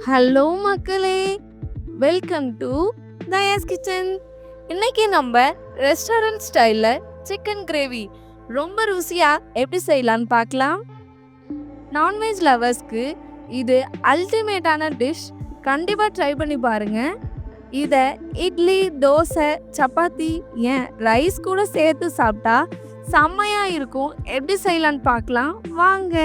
Hello மக்களே, welcome to Daya's kitchen. இன்னைக்கு நம்ம ரெஸ்டாரண்ட் ஸ்டைல்ல சிக்கன் கிரேவி ரொம்ப ருசியா எப்படி செய்யலான்னு பார்க்கலாம். நான்வெஜ் லவர்ஸ்க்கு இது அல்டிமேட்டான டிஷ். கண்டிப்பாக ட்ரை பண்ணி பாருங்க. இதை இட்லி, தோசை, சப்பாத்தி, ஏன் ரைஸ் கூட சேர்த்து சாப்பிட்டா செம்மையா இருக்கும். எப்படி செய்யலான்னு பார்க்கலாம் வாங்க.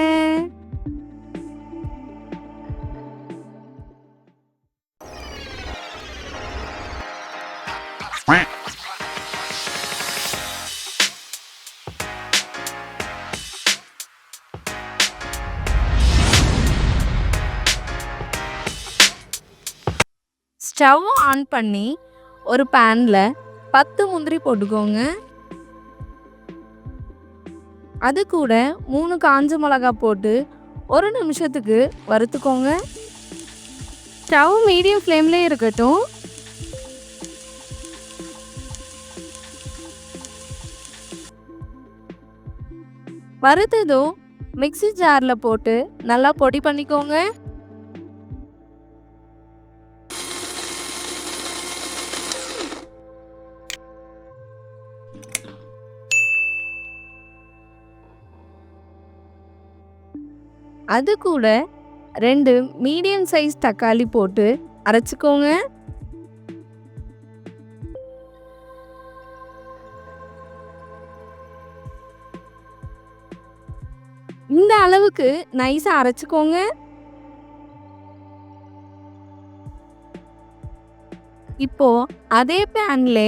ஸ்டவ் ஆன் பண்ணி ஒரு பேன்ல 10 முந்திரி போட்டுக்கோங்க. அது கூட 3 காஞ்ச மிளகாய் போட்டு 1 நிமிஷத்துக்கு வறுத்துக்கோங்க. ஸ்டவ் மீடியம் ஃப்ளேம்லேயே இருக்கட்டும். வறுத்ததும் மிக்ஸி ஜாரில் போட்டு நல்லா பொடி பண்ணிக்கோங்க. அது கூட 2 மீடியம் சைஸ் தக்காளி போட்டு அரைச்சிக்கோங்க. இந்த அளவுக்கு நைஸா அரைச்சிக்கோங்க. இப்போ அதே பேன்ல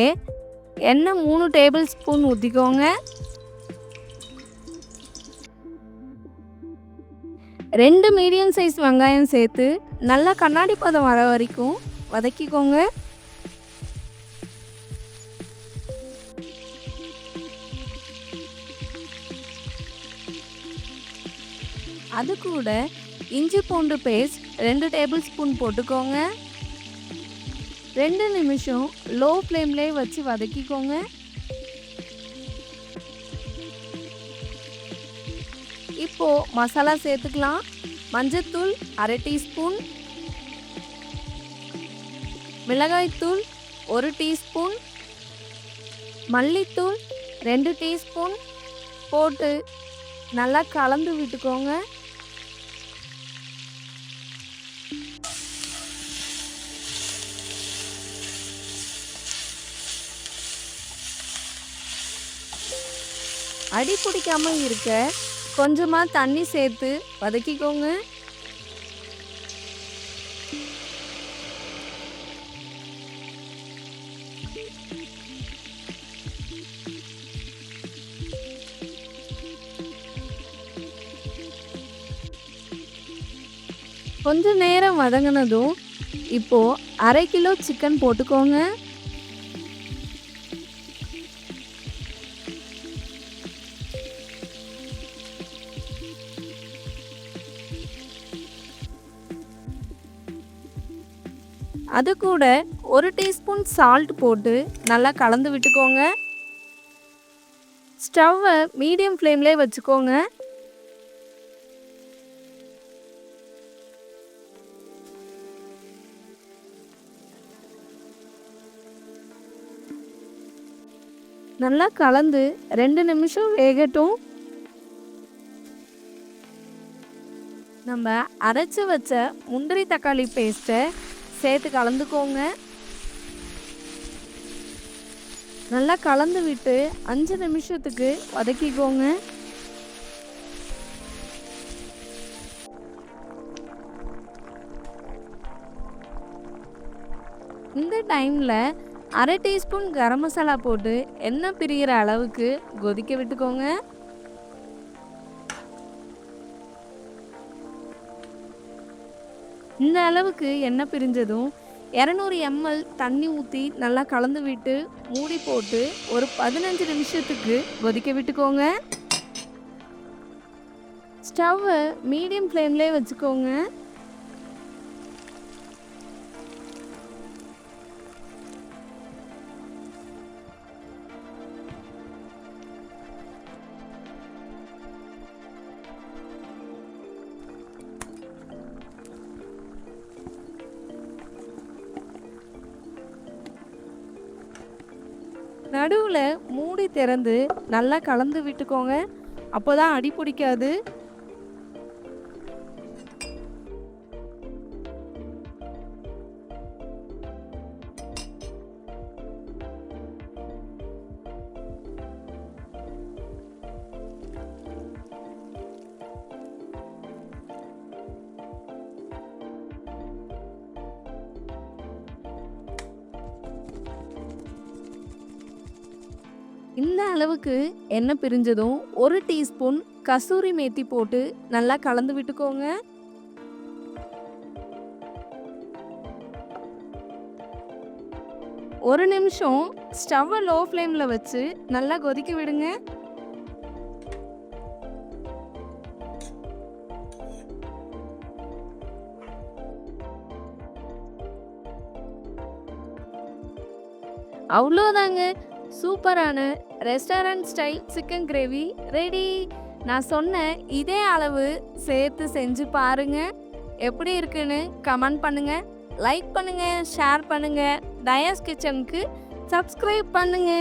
எண்ணெய் 3 டேபிள் ஸ்பூன் ஊற்றிக்கோங்க. 2 மீடியம் சைஸ் வெங்காயம் சேர்த்து நல்லா கண்ணாடி பதம் வர வரைக்கும் வதக்கிக்கோங்க. அது கூட இஞ்சி பூண்டு பேஸ்ட் 2 டேபிள் ஸ்பூன் போட்டுக்கோங்க. 2 நிமிஷம் லோ ஃப்ளேம்லேயே வச்சு வதக்கிக்கோங்க. இப்போ மசாலா சேர்த்துக்கலாம். மஞ்சத்தூள் 1/2 டீஸ்பூன், மிளகாய்த்தூள் 1 டீஸ்பூன், மல்லித்தூள் 2 டீஸ்பூன் போட்டு நல்லா கலந்து விட்டுக்கோங்க. அடி பிடிக்காம இருக்க கொஞ்சமா தண்ணி சேர்த்து வதக்கிக்கோங்க. கொஞ்ச நேரம் வதங்கினதும் இப்போ 1/2 கிலோ சிக்கன் போட்டுக்கோங்க. அது கூட 1 டீஸ்பூன் சால்ட் போட்டு நல்லா கலந்து விட்டுக்கோங்க. ஸ்டவ்வை மீடியம் ஃப்ளேம்லேயே வச்சுக்கோங்க. நல்லா கலந்து 2 நிமிஷம் வேகட்டும். நம்ம அரைச்சி வச்ச முந்திரி தக்காளி பேஸ்ட்டை சேர்த்து கலந்துக்கோங்க. நல்லா கலந்து விட்டு 5 நிமிஷத்துக்கு வதக்கிக்கோங்க. இந்த டைமில் 1/2 டீஸ்பூன் கரம் மசாலா போட்டு எண்ணெய் பிரிகிற அளவுக்கு கொதிக்க விட்டுக்கோங்க. இந்த அளவுக்கு எண்ணெய் பிரிஞ்சதும் 200 ml தண்ணி ஊற்றி நல்லா கலந்து விட்டு மூடி போட்டு ஒரு 15 நிமிஷத்துக்கு கொதிக்க விட்டுக்கோங்க. ஸ்டவ்வை மீடியம் ஃப்ளேம்லேயே வச்சுக்கோங்க. நடுவுல மூடி திறந்து நல்லா கலந்து விட்டுக்கோங்க. அப்போதான் அடி பிடிக்காது. இந்த அளவுக்கு எண்ணெய் பிரிஞ்சதும் 1 டீஸ்பூன் கசூரி மேத்தி போட்டு நல்லா கலந்து விட்டுக்கோங்க. ஒரு நிமிஷம் ஸ்டவ்வை லோ ஃப்ளேம்ல வச்சு நல்லா கொதிக்க விடுங்க. அவ்வளோதாங்க, சூப்பரான restaurant style chicken gravy ready. நான் சொன்ன இதே அளவு சேர்த்து செஞ்சு பாருங்க. எப்படி இருக்குன்னு கமெண்ட் பண்ணுங்க, லைக் பண்ணுங்க, ஷேர் பண்ணுங்க. டயாஸ் கிச்சனுக்கு சப்ஸ்கிரைப் பண்ணுங்க.